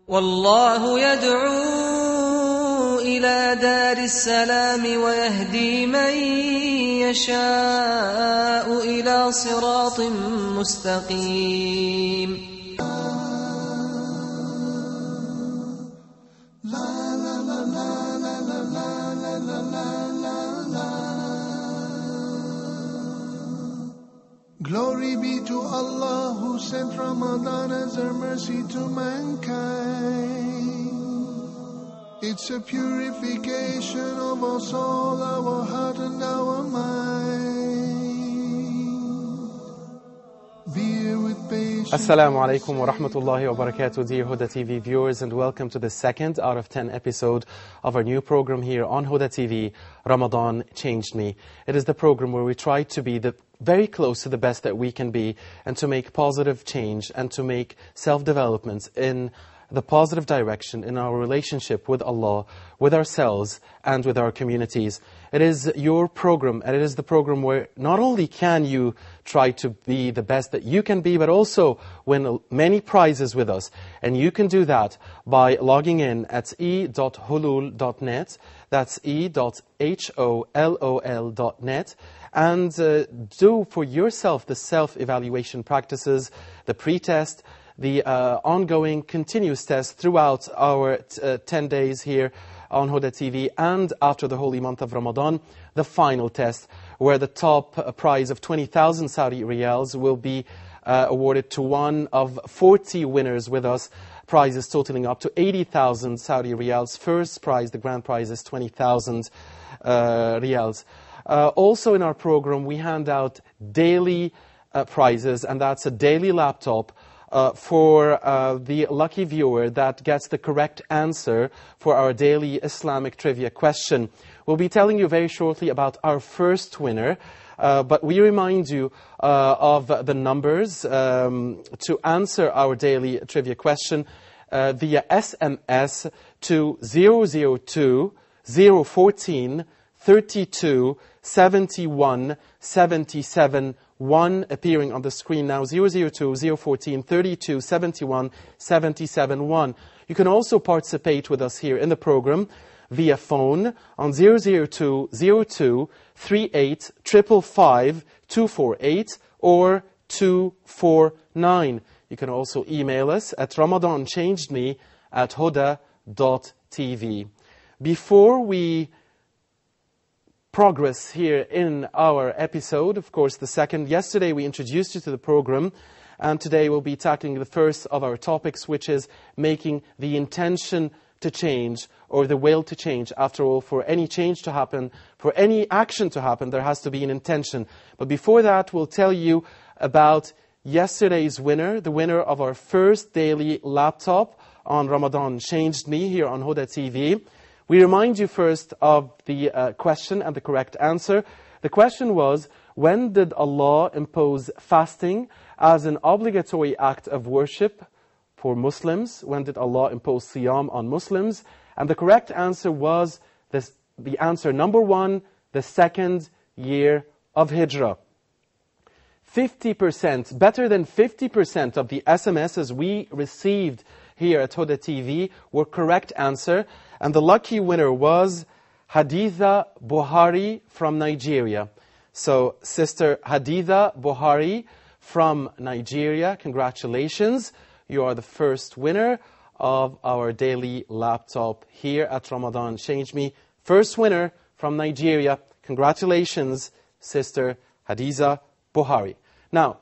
والله يدعو إلى دار السلام ويهدي من يشاء إلى صراط مستقيم. Glory be to Allah who sent Ramadan as a mercy to mankind. It's a purification of our soul, our heart and our mind. Bear with patience. Assalamu alaikum wa rahmatullahi wa barakatuh, dear Huda TV viewers, and welcome to the 2nd out of 10 episode of our new program here on Huda TV, Ramadan Changed Me. It is the program where we try to be very close to the best that we can be, and to make positive change and to make self-developments in the positive direction in our relationship with Allah, with ourselves and with our communities. It is your program, and it is the program where not only can you try to be the best that you can be, but also win many prizes with us. And you can do that by logging in at e.hulul.net, that's e.holol.net, and do for yourself the self-evaluation practices, the pre-test, the ongoing continuous test throughout our 10 days here on Huda TV, and after the holy month of Ramadan, the final test, where the top prize of 20,000 Saudi riyals will be awarded to one of 40 winners with us, prizes totaling up to 80,000 Saudi riyals. First prize, the grand prize, is 20,000 riyals. Also in our program, we hand out daily prizes, and that's a daily laptop for the lucky viewer that gets the correct answer for our daily Islamic trivia question. We'll be telling you very shortly about our first winner, but we remind you of the numbers to answer our daily trivia question via SMS to 002 014 32 71 77 1, appearing on the screen now, 002 014 32 71 77 1. You can also participate with us here in the program via phone on 002 02 38 555 248 or 249. You can also email us at ramadanchangedme@huda.tv. Before we progress here in our episode, of course the second, yesterday we introduced you to the program, and today we'll be tackling the first of our topics, which is making the intention to change, or the will to change. After all, for any change to happen, for any action to happen, there has to be an intention. But before that, we'll tell you about yesterday's winner, the winner of our first daily laptop on Ramadan Changed Me here on Huda TV. We remind you first of the question and the correct answer. The question was, when did Allah impose fasting as an obligatory act of worship for Muslims? When did Allah impose siyam on Muslims? And the correct answer was the answer number 1, the second year of Hijrah. 50%, better than 50% of the SMSs we received here at Huda TV were correct answer. And the lucky winner was Haditha Buhari from Nigeria. So, Sister Haditha Buhari from Nigeria, congratulations. You are the first winner of our daily laptop here at Ramadan Changed Me. First winner from Nigeria. Congratulations, Sister Haditha Buhari. Now,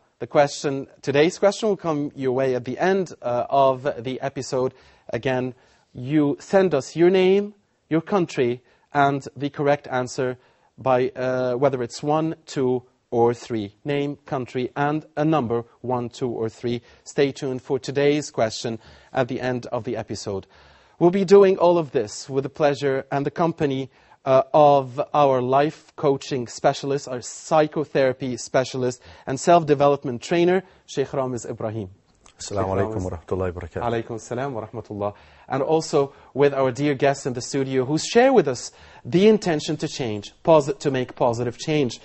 today's question will come your way at the end of the episode. Again, you send us your name, your country, and the correct answer by whether it's 1, 2, or 3. Name, country, and a number, 1, 2, or 3. Stay tuned for today's question at the end of the episode. We'll be doing all of this with the pleasure and the company of our life coaching specialist, our psychotherapy specialist, and self-development trainer, Shaikh Ramiz Ibrahim. Assalamu alaikum wa rahmatullahi wa barakatuh. Alaikum assalam wa rahmatullah. And also with our dear guests in the studio who share with us the intention to change, to make positive change.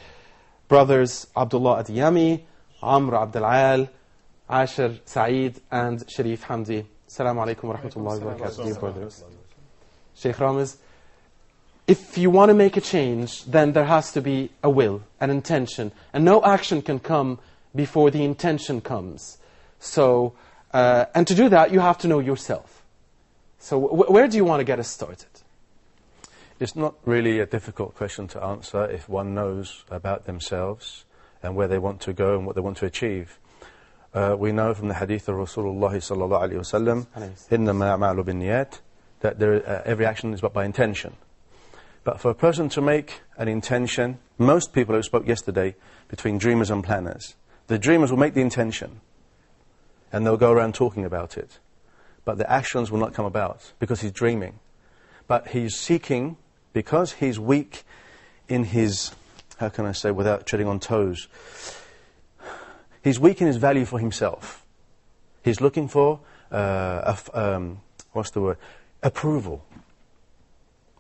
Brothers Abdullah Adiyami, Amr Abdul Al, Ashir Saeed, and Sharif Hamdi. Assalamu alaikum wa rahmatullahi wa barakatuh, dear brothers. Shaykh Ramiz, if you want to make a change, then there has to be a will, an intention. And no action can come before the intention comes. So, and to do that, you have to know yourself. So where do you want to get us started? It's not really a difficult question to answer if one knows about themselves and where they want to go and what they want to achieve. We know from the hadith of Rasulullah sallallahu alaihi wasallam, إِنَّمَا أَعْمَالُ بِالنِّيَّاتِ, that every action is but by intention. But for a person to make an intention, most people who spoke yesterday between dreamers and planners, the dreamers will make the intention and they'll go around talking about it. But the actions will not come about because he's dreaming. But he's seeking, because he's weak in his, how can I say without treading on toes, he's weak in his value for himself. He's looking for, what's the word? Approval.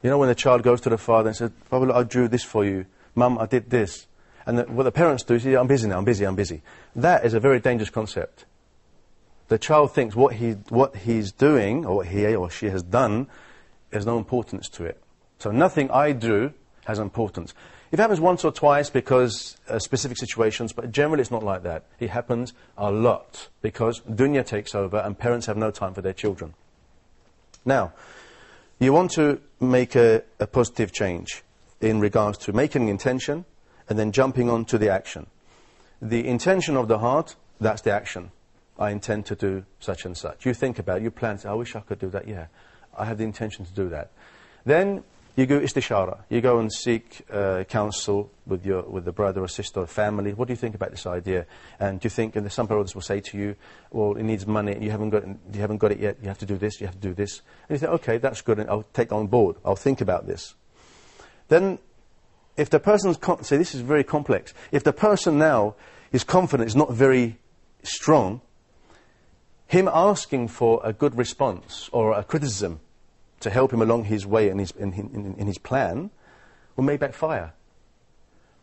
You know when the child goes to the father and says, Father, I drew this for you. Mum, I did this. And what the parents do is, I'm busy now, I'm busy. That is a very dangerous concept. The child thinks what he's doing, or what he or she has done, has no importance to it. So nothing I do has importance. It happens once or twice because specific situations, but generally it's not like that. It happens a lot because dunya takes over and parents have no time for their children. Now, you want to make a positive change in regards to making an intention and then jumping on to the action. The intention of the heart, that's the action. I intend to do such and such. You think about it, you plan, I wish I could do that, yeah. I have the intention to do that. Then you go istishara. You go and seek counsel with the brother or sister or family. What do you think about this idea? And do you think, and some brothers will say to you, well, it needs money, you haven't got it yet, you have to do this, you have to do this. And you think, okay, that's good, and I'll take on board, I'll think about this. Then, if the person's, say this is very complex, if the person now is confident, is not very strong, him asking for a good response or a criticism to help him along his way in his plan will may backfire.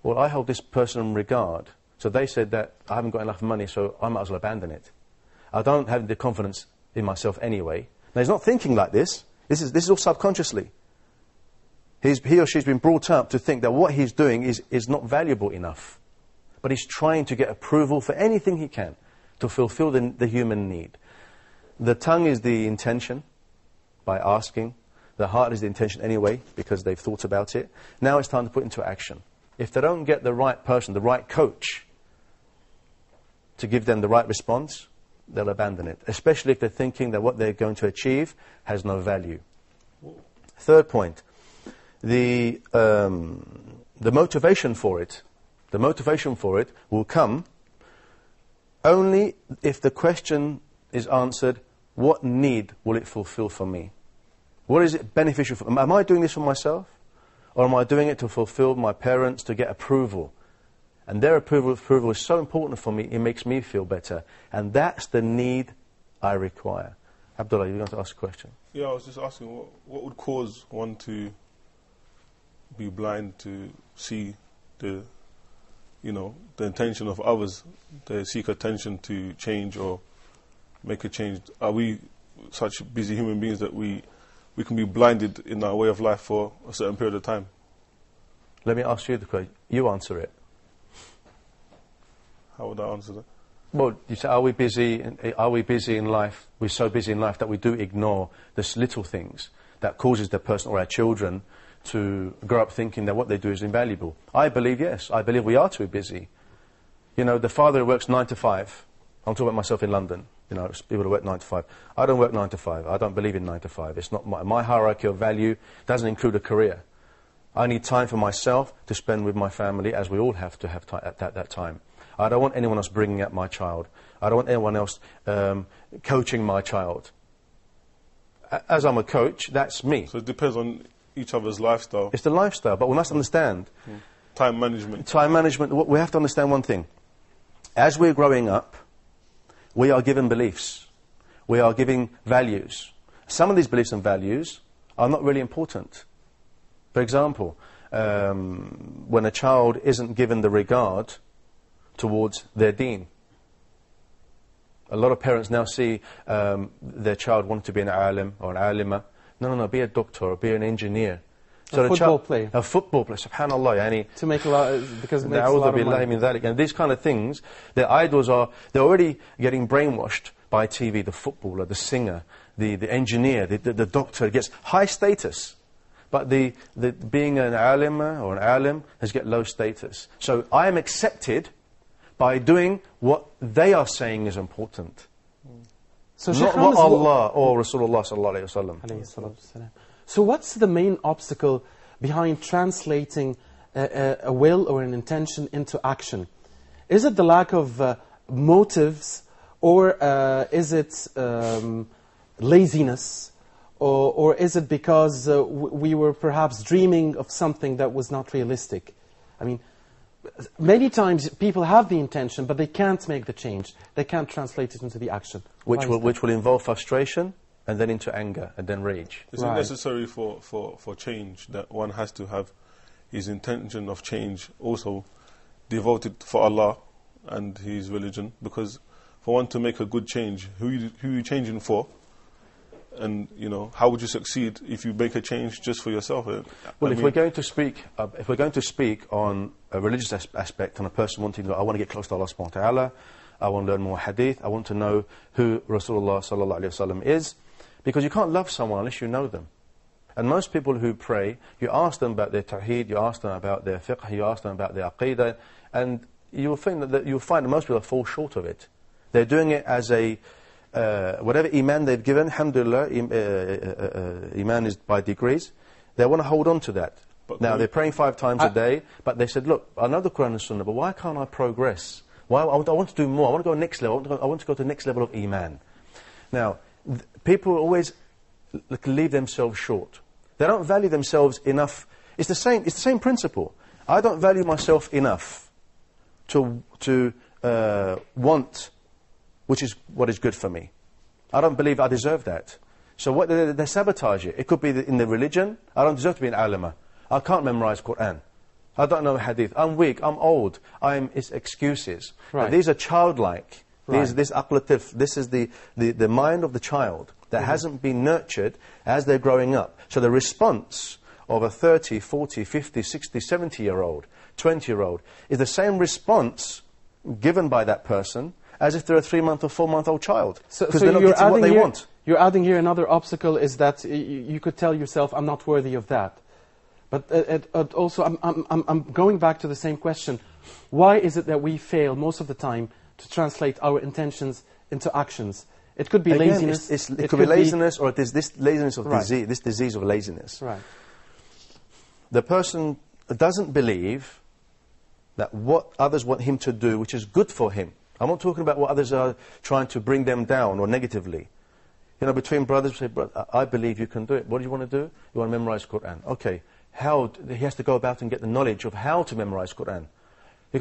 Well, I hold this person in regard, so they said that I haven't got enough money, so I might as well abandon it. I don't have the confidence in myself anyway. Now, he's not thinking like this. This is all subconsciously. He or she's been brought up to think that what he's doing is not valuable enough. But he's trying to get approval for anything he can to fulfill the human need. The tongue is the intention by asking. The heart is the intention anyway because they've thought about it. Now it's time to put into action. If they don't get the right person, the right coach to give them the right response, they'll abandon it. Especially if they're thinking that what they're going to achieve has no value. Third point. The motivation for it will come only if the question is answered, what need will it fulfill for me? What is it beneficial for me? Am I doing this for myself? Or am I doing it to fulfill my parents, to get approval? And their approval is so important for me, it makes me feel better. And that's the need I require. Abdullah, you're going to ask a question. Yeah, I was just asking, what would cause one to be blind to see the intention of others? They seek attention to change or make a change. Are we such busy human beings that we can be blinded in our way of life for a certain period of time? Let me ask you the question. You answer it. How would I answer that? Well, you say, are we busy in life? We're so busy in life that we do ignore the little things that causes the person or our children to grow up thinking that what they do is invaluable. I believe, yes. I believe we are too busy. You know, the father who works 9 to 5. I'm talking about myself in London. You know, people who work 9 to 5. I don't work 9 to 5. I don't believe in 9 to 5. It's not my hierarchy of value doesn't include a career. I need time for myself to spend with my family, as we all have to have at that time. I don't want anyone else bringing up my child. I don't want anyone else coaching my child. As I'm a coach, that's me. So it depends on each other's lifestyle. It's the lifestyle, but we must understand. Time management. Time management, we have to understand one thing. As we're growing up, we are given beliefs. We are given values. Some of these beliefs and values are not really important. For example, when a child isn't given the regard towards their deen. a lot of parents now see their child want to be an alim or an alima. No, be a doctor or be an engineer. So a football player. A football player, subhanallah. Yani, to make a lot, because it makes a lot of money. And these kind of things, their idols they're already getting brainwashed by TV, the footballer, the singer, the engineer, the doctor. It gets high status. But the being an alima or an alim has get low status. So I am accepted by doing what they are saying is important. So not what Allah or Rasulullah sallallahu alayhi wasallam. So what's the main obstacle behind translating a will or an intention into action? Is it the lack of motives, or is it laziness, or is it because we were perhaps dreaming of something that was not realistic? I mean, many times people have the intention, but they can't make the change. They can't translate it into the action. Which will involve frustration, and then into anger, and then rage. Is it necessary for change that one has to have his intention of change also devoted for Allah and His religion? Because for one to make a good change, who you changing for? And how would you succeed if you make a change just for yourself? Well, if we're going to speak on a religious aspect, on a person wanting to, I want to get close to Allah subhanahu wa ta'ala, I want to learn more hadith, I want to know who Rasulullah sallallahu alayhi wa sallam is, because you can't love someone unless you know them. And most people who pray, you ask them about their tawheed, you ask them about their fiqh, you ask them about their aqidah, and you'll find that most people fall short of it. They're doing it as a whatever iman they've given, alhamdulillah, iman is by degrees. They want to hold on to that. Now, they're praying 5 times a day, but they said, look, I know the Quran and Sunnah, but why can't I progress? Why, I want to do more. I want to go next level. I want to go to the next level of iman. Now, people always leave themselves short. They don't value themselves enough. It's the same principle. I don't value myself enough to want which is what is good for me. I don't believe I deserve that. So what they sabotage it. It could be in the religion. I don't deserve to be an alima. I can't memorize Quran. I don't know hadith. I'm weak. I'm old. It's excuses. Right. These are childlike. Right. This aqlatif. This is the mind of the child that hasn't been nurtured as they're growing up. So the response of a 30, 40, 50, 60, 70-year-old, 20-year-old is the same response given by that person as if they're a 3-month or 4-month-old child. Because they're not getting what they want. You're adding here another obstacle is that you could tell yourself, I'm not worthy of that. But also, I'm going back to the same question. Why is it that we fail most of the time to translate our intentions into actions? It could be laziness. It could be laziness, or it is this laziness of disease, this disease of laziness. Right. The person doesn't believe that what others want him to do, which is good for him. I'm not talking about what others are trying to bring them down or negatively. Between brothers, say, brother, I believe you can do it. What do you want to do? You want to memorize Quran. Okay. He has to go about and get the knowledge of how to memorize Quran. You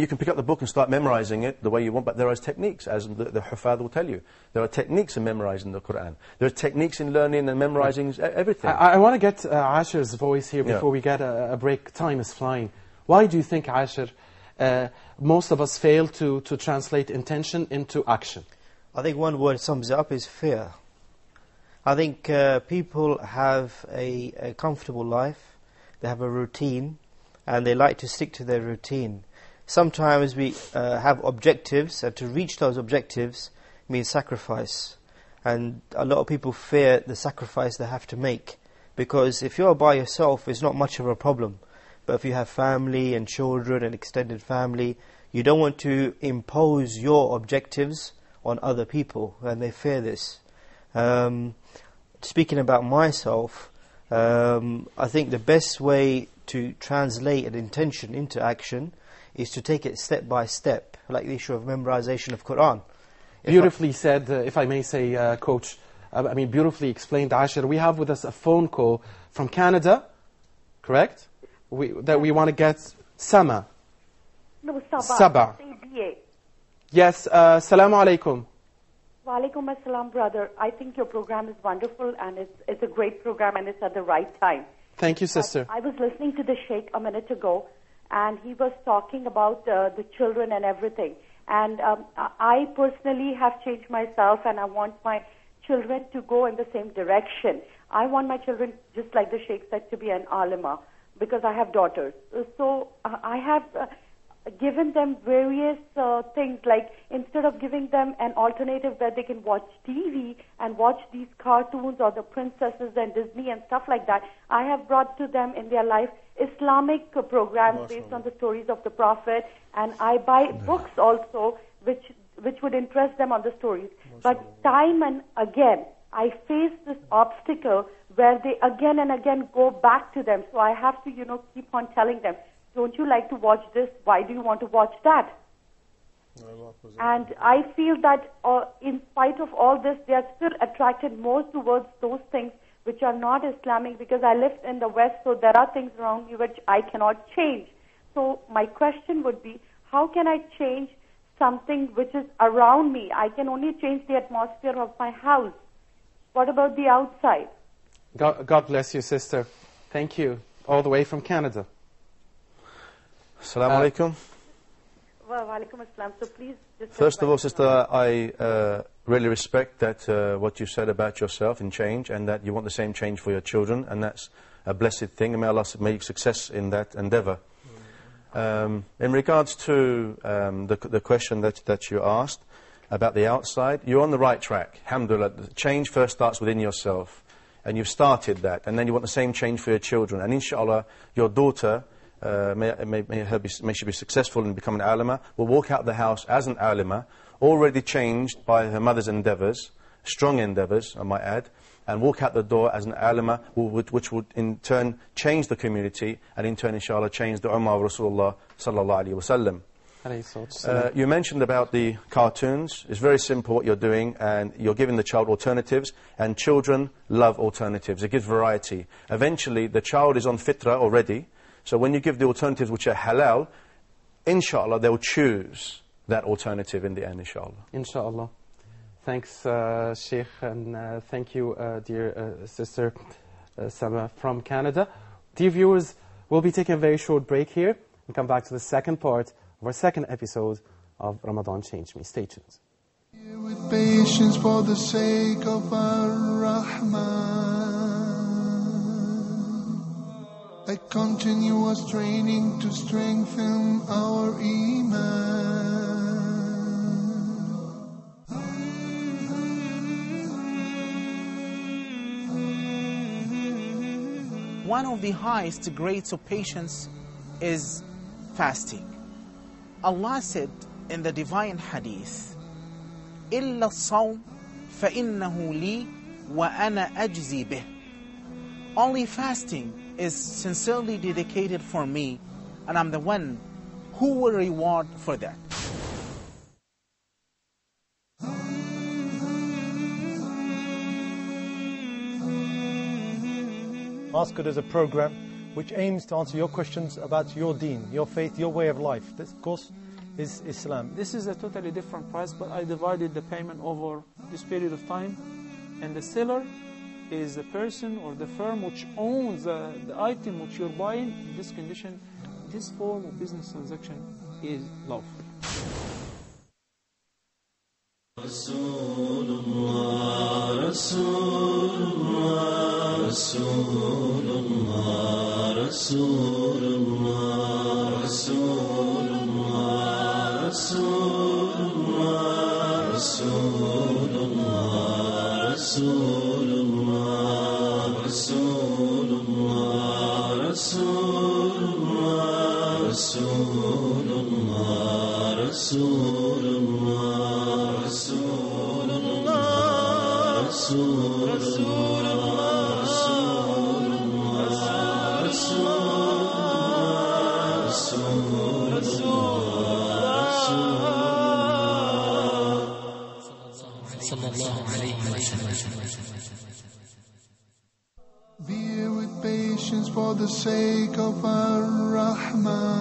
can pick up the book and start memorizing it the way you want, but there are techniques, as the Hufad will tell you. There are techniques in memorizing the Quran. There are techniques in learning and memorizing everything. I want to get Ashir's voice here before we get a break. Time is flying. Why do you think, Ashir, most of us fail to translate intention into action? I think one word sums it up is fear. I think people have a comfortable life. They have a routine, and they like to stick to their routine. Sometimes we have objectives, and to reach those objectives means sacrifice. And a lot of people fear the sacrifice they have to make. Because if you're by yourself, it's not much of a problem. But if you have family and children and extended family, you don't want to impose your objectives on other people, and they fear this. Speaking about myself, I think the best way to translate an intention into action is to take it step by step, like the issue of memorization of Quran. Beautifully said, if I may say, Coach. Beautifully explained, Ashir. We have with us a phone call from Canada, correct? That we want to get Sama. No, Sabah. Yes, Assalamu alaikum. Wa alaikum assalam, brother. I think your program is wonderful, and it's a great program, and it's at the right time. Thank you, sister. I was listening to the Shaikh a minute ago, and he was talking about the children and everything. And I personally have changed myself, and I want my children to go in the same direction. I want my children, just like the Shaikh said, to be an alima, because I have daughters. So I have given them various things, like instead of giving them an alternative where they can watch TV and watch these cartoons or the princesses and Disney and stuff like that, I have brought to them in their life Islamic programs based on the stories of the Prophet, and I buy books also which would interest them on the stories. But time and again, I face this obstacle where they again and again go back to them. So I have to, keep on telling them, don't you like to watch this? Why do you want to watch that? And I feel that in spite of all this, they are still attracted more towards those things which are not Islamic, because I live in the West, so there are things around me which I cannot change. So my question would be, how can I change something which is around me? I can only change the atmosphere of my house. What about the outside? God bless you, sister. Thank you. All the way from Canada. Assalamu alaikum. Wa alaikum assalam. So please just... First of all, sister, I really respect that what you said about yourself in change, and that you want the same change for your children, and that's a blessed thing, and may Allah make success in that endeavor. In regards to the question that you asked about the outside, you're on the right track. Alhamdulillah, the change first starts within yourself, and you've started that, and then you want the same change for your children, and inshallah, your daughter, may she be successful in becoming an alima, will walk out the house as an alima, already changed by her mother's endeavors, strong endeavors, I might add, and walk out the door as an alima, which would in turn change the community, and in turn, inshallah, change the ummah of Rasulullah sallallahu alaihi wasallam. You mentioned about the cartoons. It's very simple what you're doing, and you're giving the child alternatives, and children love alternatives. It gives variety. Eventually, the child is on fitrah already, so when you give the alternatives which are halal, inshallah, they'll choose that alternative in the end, inshallah. Inshallah. Thanks, Sheikh, and thank you, dear sister Sama from Canada. Dear viewers, we'll be taking a very short break here and come back to the second part of our second episode of Ramadan Changed Me. Stay tuned. With patience for the sake of our Rahman, a continuous training to strengthen our Iman. One of the highest grades of patience is fasting. Allah said in the divine hadith, إِلَّا الصَّوْمِ فَإِنَّهُ لِي وَأَنَا أَجْزِي بِهِ. Only fasting is sincerely dedicated for me, and I'm the one who will reward for that. Ask It is a program which aims to answer your questions about your deen, your faith, your way of life. This, of course, is Islam. This is a totally different price, but I divided the payment over this period of time, and the seller is the person or the firm which owns the item which you're buying. In this condition, this form of business transaction is lawful. Rasulullah, Rasulullah, Rasulullah, Rasulullah, Rasulullah, Rasulullah, Rasulullah, Rasulullah, Rasulullah, Rasulullah, Rasulullah, Rasulullah, Rasulullah, Bear with patience for the sake of our Rahman.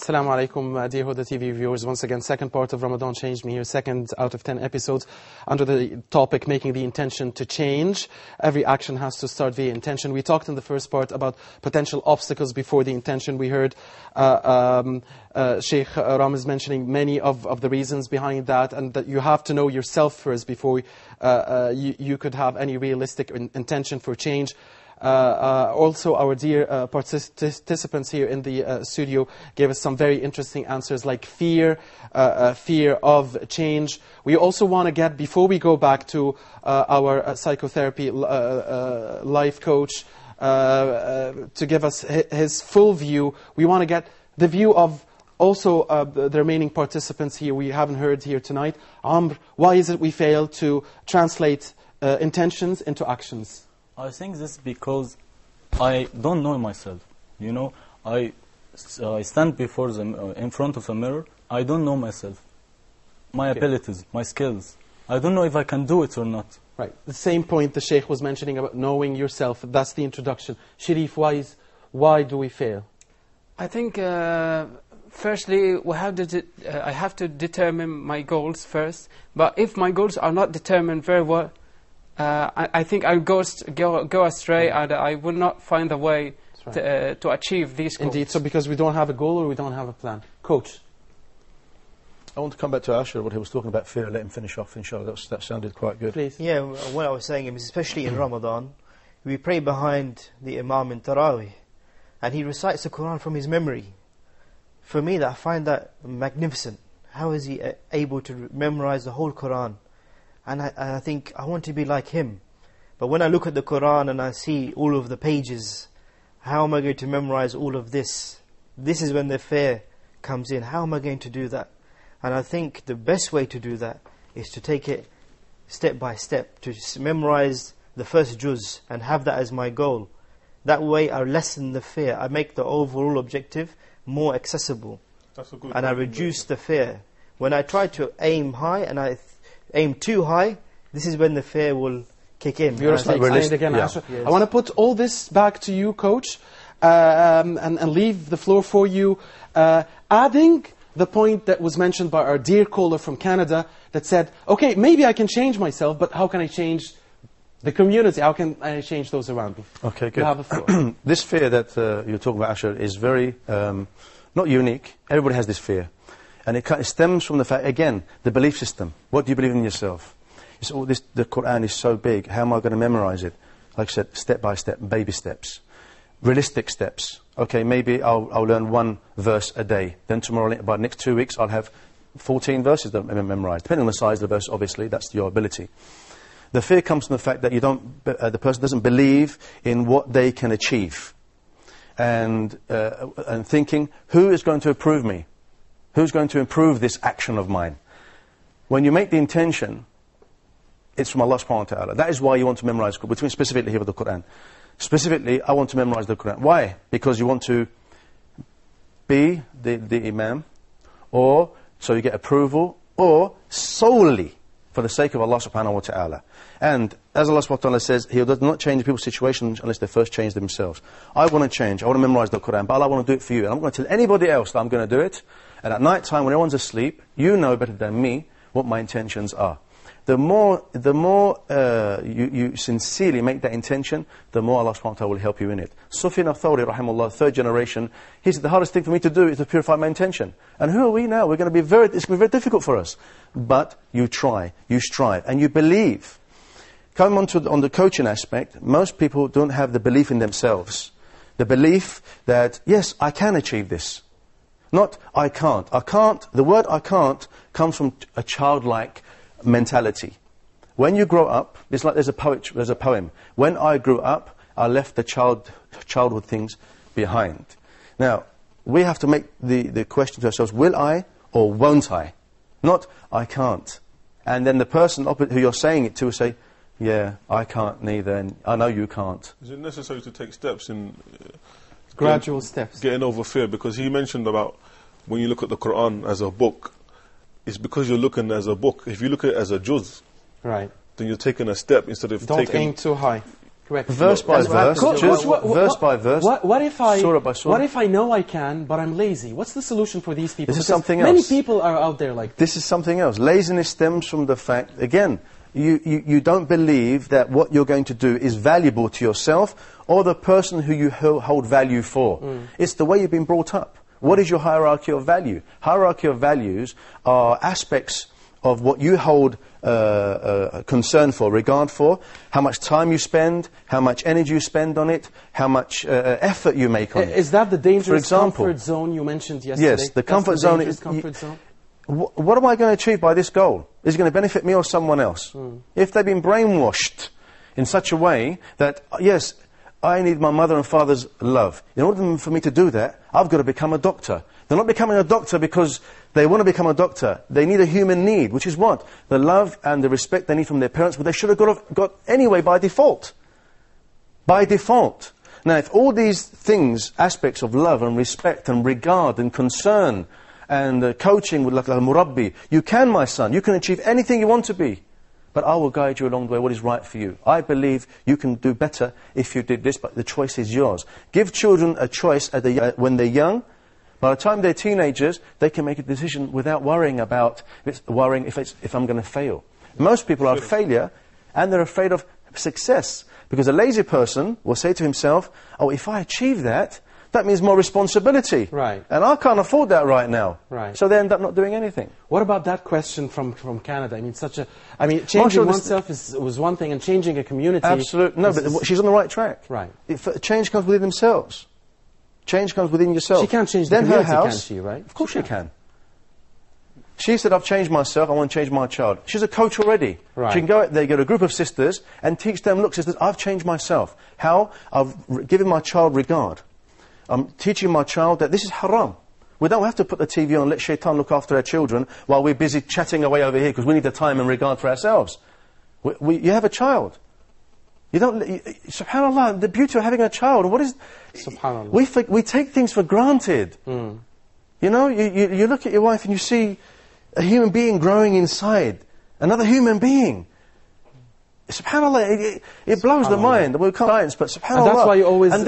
Assalamu alaikum, dear Huda TV viewers. Once again, second part of Ramadan Changed Me here, second out of 10 episodes under the topic Making the Intention to Change. Every action has to start via intention. We talked in the first part about potential obstacles before the intention. We heard Shaikh Ramiz mentioning many of the reasons behind that, and that you have to know yourself first before you could have any realistic intention for change. Also, our dear participants here in the studio gave us some very interesting answers, like fear of change. We also want to get, before we go back to our psychotherapy life coach, to give us his full view, we want to get the view of also the remaining participants here we haven't heard here tonight. Amr, why is it we fail to translate intentions into actions? I think this because I don't know myself. You know, I stand before in front of a mirror. I don't know myself, my abilities, my skills. I don't know if I can do it or not. Right. The same point the Shaykh was mentioning about knowing yourself. That's the introduction. Sharif, why do we fail? I think firstly I have to determine my goals first. But if my goals are not determined very well, I think I'll go astray, and I will not find a way to achieve these goals. Indeed, so because we don't have a goal or we don't have a plan. Coach? I want to come back to Asher, what he was talking about fear. Let him finish off, inshallah. That sounded quite good. Please. Yeah, what I was saying is, especially in Ramadan, we pray behind the Imam in Taraweeh, and he recites the Quran from his memory. For me, I find that magnificent. How is he able to memorize the whole Quran? And I think I want to be like him. But when I look at the Quran and I see all of the pages, how am I going to memorize all of this? This is when the fear comes in. How am I going to do that? And I think the best way to do that is to take it step by step, to memorize the first juz and have that as my goal. That way I lessen the fear. I make the overall objective more accessible. That's a good and I reduce the fear. When I try to aim high and I aim too high, this is when the fear will kick in. I want to put all this back to you, Coach, and leave the floor for you. Adding the point that was mentioned by our dear caller from Canada that said, okay, maybe I can change myself, but how can I change the community? How can I change those around me? Okay, good. You have the floor. This fear that you're talking about, Asher, is very, not unique. Everybody has this fear. And it stems from the fact, again, the belief system. What do you believe in yourself? You say, oh, the Quran is so big, how am I going to memorize it? Like I said, step by step, baby steps. Realistic steps. Okay, maybe I'll learn one verse a day. Then tomorrow, by the next 2 weeks, I'll have 14 verses that I'm memorized. Depending on the size of the verse, obviously, that's your ability. The fear comes from the fact that the person doesn't believe in what they can achieve. And thinking, who is going to approve me? Who's going to improve this action of mine? When you make the intention, it's from Allah subhanahu wa ta'ala. That is why you want to memorize, specifically here with the Quran. Specifically, I want to memorize the Quran. Why? Because you want to be the Imam, or so you get approval, or solely for the sake of Allah subhanahu wa ta'ala. And as Allah subhanahu wa ta'ala says, He does not change people's situations unless they first change themselves. I want to change, I want to memorize the Quran, but Allah, I want to do it for you. And I'm not going to tell anybody else that I'm going to do it. And at night time, when everyone's asleep, you know better than me what my intentions are. The more you sincerely make that intention, the more Allah subhanahu wa ta'ala will help you in it. Sufyan al-Thawri, rahimahullah, third generation, he said, the hardest thing for me to do is to purify my intention. And who are we now? It's going to be very difficult for us. But you try, you strive, and you believe. Coming on the coaching aspect, most people don't have the belief in themselves. The belief that, yes, I can achieve this. Not, I can't. I can't, the word I can't comes from a childlike mentality. When you grow up, it's like there's a poem. When I grew up, I left the childhood things behind. Now, we have to make the question to ourselves, will I or won't I? Not, I can't. And then the person who you're saying it to will say, yeah, I can't neither, and I know you can't. Is it necessary to take steps in... gradual steps. Getting over fear, because he mentioned about when you look at the Quran as a book, it's because you're looking as a book. If you look at it as a juz, right, then you're taking a step instead of Don't aim too high. Correct. Verse by verse, verse by verse, what if I, surah by surah. What if I know I can, but I'm lazy? What's the solution for these people? This is Because something many else. people are out there like This is something else. Laziness stems from the fact, again, you don't believe that what you're going to do is valuable to yourself or the person who you hold value for. It's the way you've been brought up. What is your hierarchy of value? Hierarchy of values are aspects of what you hold concern for, regard for, how much time you spend, how much energy you spend on it, how much effort you make on it. Is that the dangerous For example, comfort zone you mentioned yesterday? Yes, the comfort zone is... Comfort zone? What am I going to achieve by this goal? Is it going to benefit me or someone else? If they've been brainwashed in such a way that, yes, I need my mother and father's love. In order for me to do that, I've got to become a doctor. They're not becoming a doctor because they want to become a doctor. They need a human need, which is what? The love and the respect they need from their parents, but they should have got anyway by default. By default. Now, if all these things, aspects of love and respect and regard and concern and coaching with like a murabbi, you can, my son, you can achieve anything you want to be. But I will guide you along the way, what is right for you. I believe you can do better if you did this, but the choice is yours. Give children a choice when they're young. By the time they're teenagers, they can make a decision without worrying about if I'm going to fail. Most people are failure, and they're afraid of success. Because a lazy person will say to himself, oh, if I achieve that, that means more responsibility. Right. And I can't afford that right now. Right. So they end up not doing anything. What about that question from Canada? I mean, changing oneself was one thing, and changing a community... Absolutely. No, but she's on the right track. Right. Change comes within themselves. Change comes within yourself. She can't change the community, can she, right? Of course she can. She said, I've changed myself, I want to change my child. She's a coach already. Right. She can go out there, get a group of sisters, and teach them, look, sisters, I've changed myself. How? I've given my child regard. I'm teaching my child that this is haram. We don't have to put the TV on and let shaitan look after our children while we're busy chatting away over here because we need the time and regard for ourselves. You have a child. You don't... SubhanAllah, the beauty of having a child. What is... SubhanAllah. We take things for granted. You know, you look at your wife and you see a human being growing inside another human being. SubhanAllah, it blows the mind. We can't science, but SubhanAllah. And that's why you always... And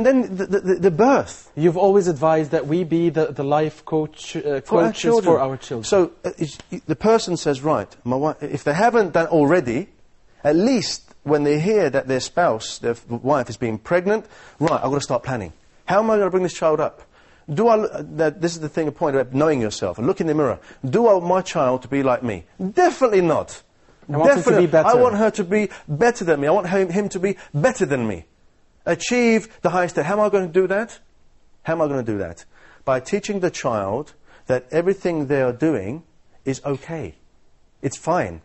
then the birth. You've always advised that we be the life coaches for our children. So the person says, right, my wife, if they haven't done already, at least when they hear that their spouse, their wife is being pregnant, right, I've got to start planning. How am I going to bring this child up? This is the thing, a point about knowing yourself. And look in the mirror. Do I want my child to be like me? Definitely not. I want him to be better. I want her to be better than me. I want him to be better than me. Achieve the highest. How am I going to do that? How am I going to do that? By teaching the child that everything they are doing is okay. It's fine.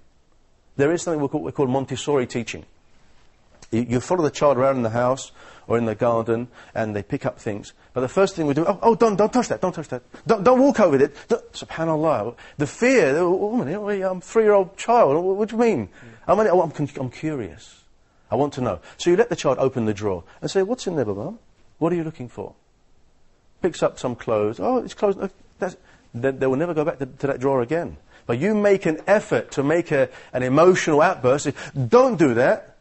There is something we call Montessori teaching. You follow the child around in the house or in the garden and they pick up things. But the first thing we do, don't touch that, don't touch that. Don't walk over it. SubhanAllah. The fear, I'm a 3-year-old child, what do you mean? I'm curious. I want to know. So you let the child open the drawer and say, what's in there, Baba? What are you looking for? Picks up some clothes. Oh, it's clothes. Then they will never go back to that drawer again. But you make an effort to make an emotional outburst. Don't do that.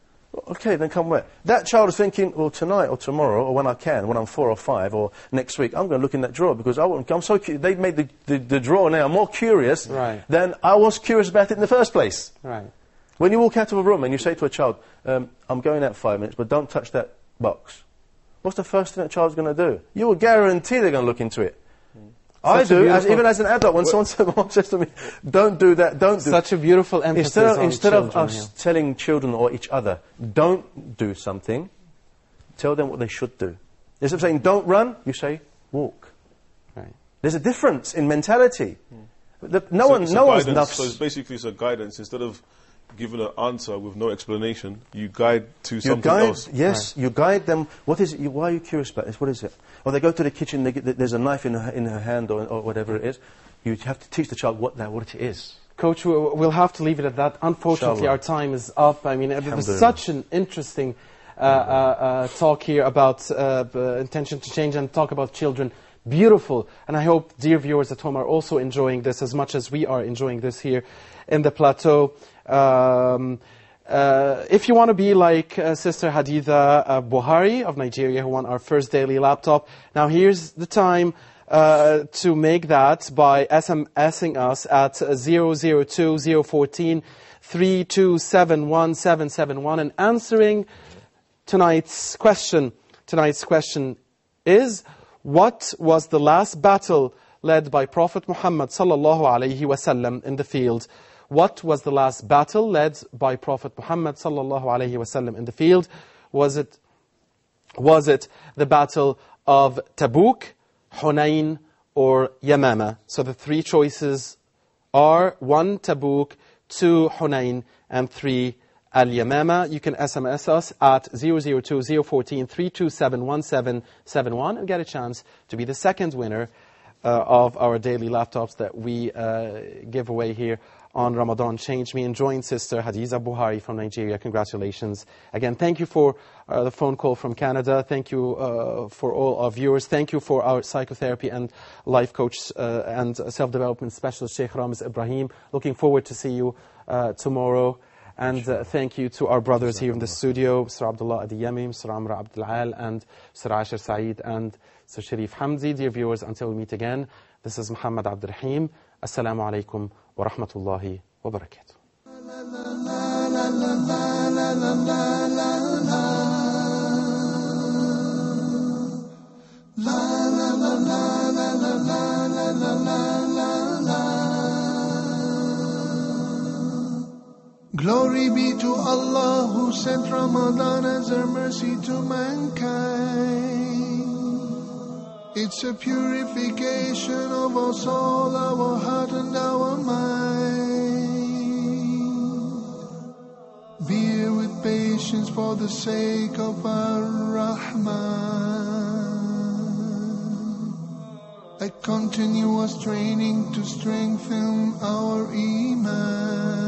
Okay, then come where? That child is thinking, well, tonight or tomorrow, or when I can, when I'm 4 or 5, or next week, I'm going to look in that drawer because I'm so curious. They've made the drawer now more curious than I was curious about it in the first place. Right. When you walk out of a room and you say to a child, I'm going out 5 minutes, but don't touch that box. What's the first thing that child's going to do? You will guarantee they're going to look into it. I do, even as an adult, when someone says to me, don't do that, don't do that. Such a beautiful emphasis Instead of us telling children or each other, don't do something, tell them what they should do. Instead of saying, don't run, you say, walk. Right. There's a difference in mentality. No one's nuts. So basically it's a guidance. Instead of giving an answer with no explanation, you guide to something else. Yes, you guide them. What is it? Why are you curious about this? What is it? Or they go to the kitchen, there's a knife in her hand or whatever it is. You have to teach the child what it is. Coach, we'll have to leave it at that. Unfortunately, Inshallah. our time is up. I mean, it was such an interesting talk here about intention to change and talk about children. Beautiful. And I hope dear viewers at home are also enjoying this as much as we are enjoying this here in the plateau. If you want to be like Sister Haditha Buhari of Nigeria, who won our first daily laptop, now here's the time to make that by SMSing us at 002-014 3271771 and answering tonight's question. Tonight's question is, what was the last battle led by Prophet Muhammad sallallahu alaihi wasallam in the field? What was the last battle led by Prophet Muhammad sallallahu alaihi wasallam in the field? Was it the battle of Tabuk, Hunayn, or Yamama? So the three choices are 1 Tabuk, 2 Hunayn, and 3 Al-Yamama. You can SMS us at 002-014 3271771 and get a chance to be the second winner of our daily laptops that we give away here on Ramadan Change Me, and join Sister Haditha Buhari from Nigeria. Congratulations. Again, thank you for the phone call from Canada. Thank you for all our viewers. Thank you for our psychotherapy and life coach and self-development specialist, Shaikh Ramiz Ibrahim. Looking forward to see you tomorrow. And thank you to our brothers here in the studio, Mr. Abdullah Adiyami, Mr. Amr Abdul Al, and Mr. Ashir Saeed, and Mr. Sharif Hamdi. Dear viewers, until we meet again, this is Muhammad Abdul Rahim. Assalamu alaikum wa rahmatullahi wa barakatuh. Glory be to Allah who sent Ramadan as a mercy to mankind. It's a purification of our soul, our heart and our mind. Bear with patience for the sake of our Rahman. A continuous training to strengthen our Iman.